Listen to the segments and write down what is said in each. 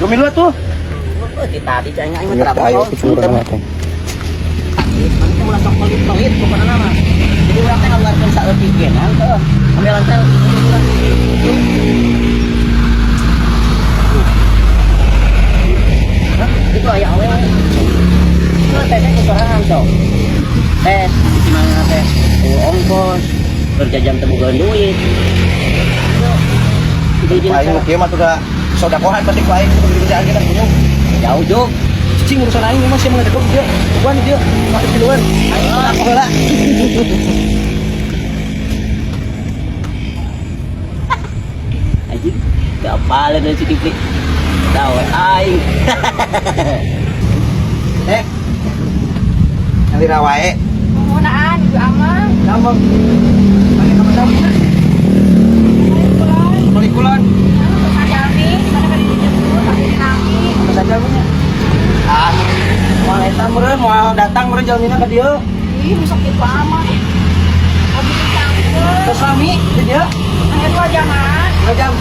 Lumilu tuh. Tadi kayaknya ini Ingat ayo kecurangan natin. Mantu ulah sok pelit bukan nama. Jadi urang teh ngaluarkeun saeutik ge nah teh. Ambilan teh urang. Itu aya awe. Itu teh kesorangan sok. Teh gimana teh? Ongkos berjajan teu boga duit. Jadi Aing nu kieu mah tuh da sodakohan penting ku aing kudu kerjaan kita kunyuk. jauh jauh. Cing urusan aing mah sih mengedek dia. Bukan dia masuk di luar. Aing aku heula. Anjing, gak pala dari si Kipli. Tahu aing. Nanti rawae. Penggunaan juga aman. Gampang. Pakai kamu tahu kan? Kulon. Sajami, mana kan dijemput, pakai dinami. Apa saja punya? Ah, mau eta meureun mau datang meureun jalmina ka dieu. Ih, besok gitu aman. Mau bikin campur. Ke suami di dieu. Hanya 2 jaman. 2 jam.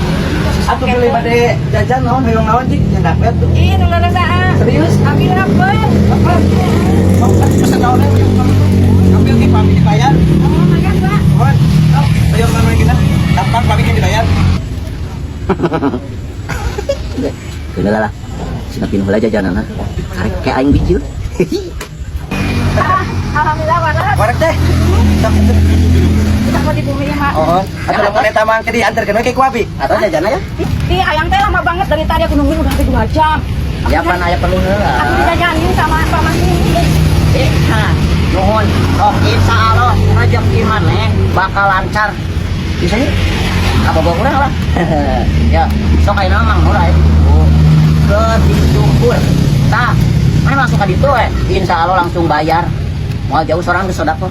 Atuh beli bade jajan naon hoyong naon cik yang dapet tuh. Ih, nunda-nundaan. Serius? Ambil apa? Apa? Mau kan pesan naon we hoyong naon. Ambil ki pami dibayar. Oh, makan, Pak. Mohon. Hoyong naon kita. Dapat pami ki dibayar. Udah lah. Sina pinuh lah jajanan. Karek kayak aing bijil. Alhamdulillah, waras. Warek teh. Kita mau di bumi ya, Mak. Oh, atuh lamun eta mah ke diantarkeun we ke ku abi. Atau jajan aja. Ih, ayang teh lama banget dari tadi aku nungguin udah hampir 2 jam. Ya pan aya perlu Aku heula. dijajanin sama Pak Masih. Nuhun. Oh, insyaallah rezeki maneh bakal lancar. Bisa nih? Apa bawa urang lah. Ya, sok ayeuna mah mulai. Syukur. Tah, mana masuk ke ditu insyaallah langsung bayar. Mau jauh seorang geus sodako.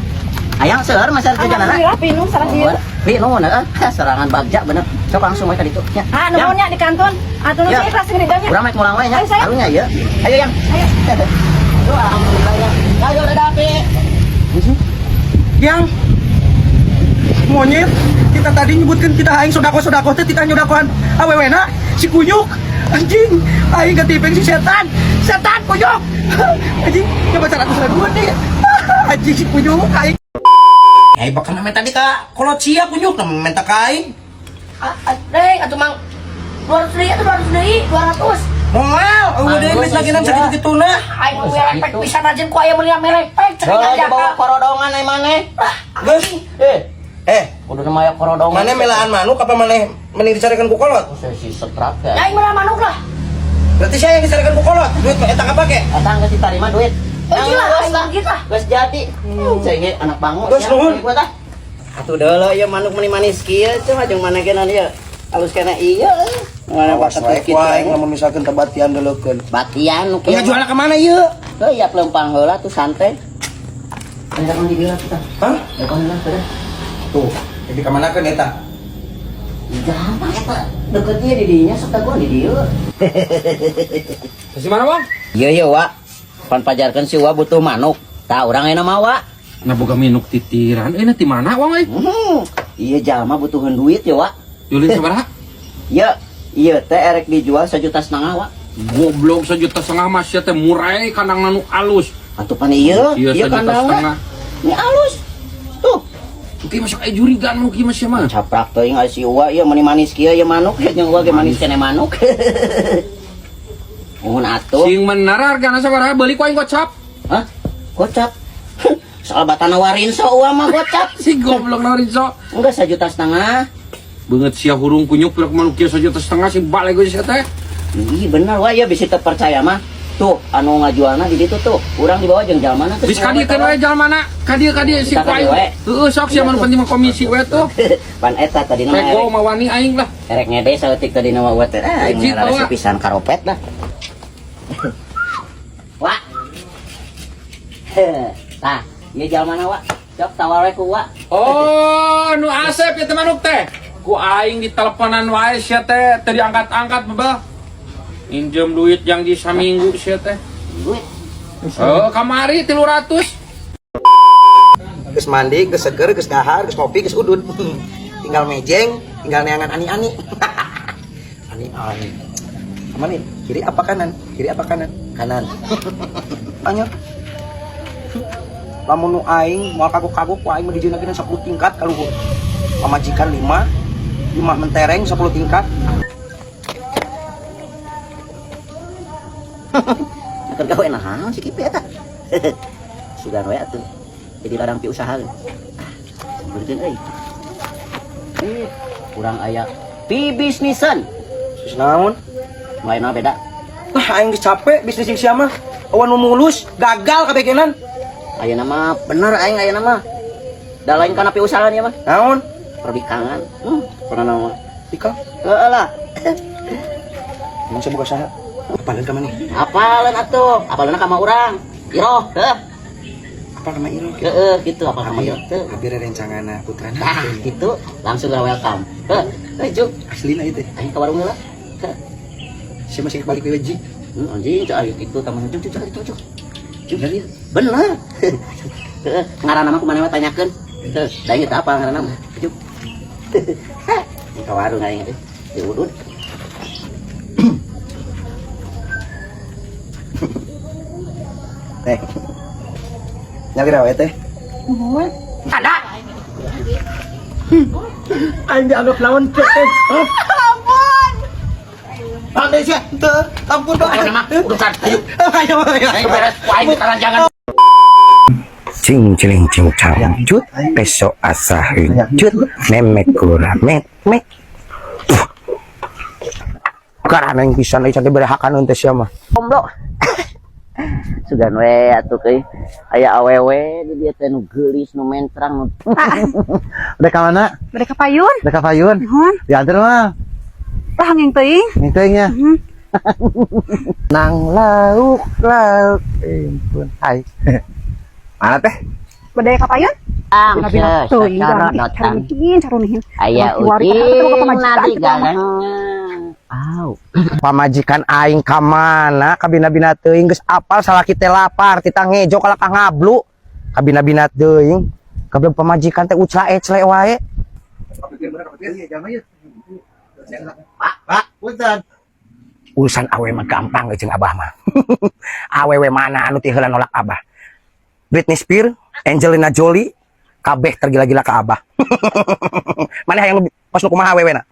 Ayang seueur masih ada jajanana. Alhamdulillah, pinuh sareng dieu. Nuhun serangan bagja bener. Sok langsung we ka ditu. Ya. Ah, nuhunnya di kanton. Atuh nu Ya. sih ikhlas ngedanya. Urang mek mulang we nya. Ayo, sayang. Harunya ieu. Ayo yang. Ayo. Aduh, alhamdulillah ya. Ayo udah dapet. Yang monyet kita tadi nyebutkan kita aing sodako teh kita nyodakoan awewena si kunyuk anjing aing ketipeng si setan kunyuk anjing coba 100.000 nih anjing si kunyuk aing bakal main tadi ka kolot sia kunyuk minta ka aing Deng, atuh mang 200 deui atuh 200 deui, 200. moal udah deh mis lagi nanti gitu nah Aing mau melepek pisan ajeun ku aya meuli melepek ceuk Bawa aja. bawa korodongan ai maneh. geus Kudu nama aya korodongan. mana melaan manuk apa mana meni dicarikan ku kolot si setrak ya. Ya aing meula manuk lah. berarti saya yang dicarikan ku kolot duit eta kapake Datang ke tarima duit. Gila, aing gitu lah. Geus jadi. Saya ge anak bangun. Geus nuhun. Atuh deuleu ieu manuk meuni manis kieu cuma jeung mana kena ieu. Alus kena ieu. Mana awas bakat wae kitu. ku aing lamun misalkan tebatian deulekeun Batian nu ya kieu. jual ke mana ieu Teu ya pelempang heula tuh santai. Ada di dieu kita. hah Dekon lah sudah. tuh jadi kemana kan eta Gampang eta. Deket ieu di dinya sok gua di dieu. Kasih mana bang? Iya Wak. Pan pajarkeun si Wak butuh manuk. Tah urang ayeuna mah Wak. Nah boga minuk titiran. Nanti mana wang euy? Iya jalma butuhan duit ya Wak. Julin sabaraha? Iya teh erek dijual 1,5 juta Wak. Goblok 1,5 juta mas ya teh murai kandang manuk alus. Atuh pan iya Iya 1,5 kandangna. Ini alus. Tuh, Oke masuk aja jurigan nu kieu mas ya mah. caprak teuing si Wak ieu meni manis kieu ya manuk jeung Wak ge manis kene manuk. Mohon atuh. Sing bener hargana sabaraha beuli ku aing gocap. Hah? Gocap. Soal batana warinso Wak mah gocap. Si goblok Narinso. Enggak 1,5 juta. Beungeut sia hurung kunyuk pirak manuk kieu 1,5 juta sing balik geus teh. Ih bener Wak ya bisa terpercaya mah. Tuh, anu ngajualna di ditu tuh. Urang dibawa jeung jalmana teh. Bis kadiekeun we jalmana. Kadie si Kita ku aing. kadie we. Heueuh sok sia manu penting mah komisi we tuh. Pan eta tadi nama Peko mawani aing lah. erek ngede saeutik tadi nama buat Ejit, ini rasa Wak. pisan karopet lah. Wak. Tah, ieu jalmana Wak. Cok tawar we ku Wak. Oh, nu Asep ya teh manuk teh. Ku aing di teleponan wae sia teh teu diangkat-angkat bebel. Injem duit yang di saminggu sia teh. Duit. Oh, kamari 300. Geus mandi, geus seger, geus dahar, geus kopi, geus udud. Tinggal mejeng, tinggal neangan ani-ani. Ani-ani. Aman nih. Kiri apa kanan? Kiri apa kanan? Kanan. Tanya. Lamun nu aing moal kagok-kagok ku aing mah dijeunakeun 10 tingkat kaluhur. Pamajikan 5 mentereng 10 tingkat. Akan gawe nahan si Kipi eta. Sugan we atuh. Jadi ladang pi usaha. Beurkeun euy. Urang aya pi bisnisan. Terus naon? Lainna beda. Aing geus capek bisnis jeung sia mah. Awan nu mulus, gagal kabegenan. Ayeuna mah bener aing ayeuna mah. Da lain kana pi usaha nya mah. Naon? Perbikangan. Pernah naon? Ika, Heeh lah. mun saya buka saha? Apalin ka maneh? Apalan atuh? Apalana ka mah urang. Iroh, heuh. Apal ka mah ieu? Heeh, kitu apal ka mah iroh teh. Abi rencangana putrana. Nah, gitu langsung welcome. Heh, Juk. Aslina ieu teh. Aing ka warung heula. Sia masih balik ke Ji. Anjing, cak ayo itu taman Juk. Juk, bener. Ngaranna mah kumaha tanyakeun. Da ieu teh apa ngaranna mah? Juk. Ka warung aing teh. Diudud. Teh. Nyawira we teh. Ada. Aing dianggap lawan cek teh. Ampun. Pandai sia. Teu, ampun Pak. Nama urusan ayo. Ayo. Beres ku aing jangan. Cing ciling cing cangcut peso asa hujut memek kurang mek karena yang bisa nih cantik berahakan untuk siapa Jomblo. Sugan we atuh euy. Aya awewe di dieu teh nu geulis nu mentrang nu. Udah ka mana? Mereka payun, Udah ka Payun? nuhun. Diantar mah. Lah hanging teuing. Nginteuingnya. Nang lauk. Ampun. Hai. Mana teh? Badai ka payun? Angseus Teuing cara urang datang. carunihin. Aya Wari kana ketemu ka ucing pamajikan nadi gitu, Mama. galangnya. Aw. pamajikan aing ka mana kabina-bina teuing geus apal salaki teh lapar tita ngejo kala ka ngablu kabina-bina teuing kabeh pamajikan teh ucla ecle wae Pak, punten. urusan awewe mah gampang jeung abah mah awewe mana anu teh heula nolak abah Britney Spears, Angelina Jolie kabeh tergila-gila ka abah mana hayang nu pos nu kumaha awewena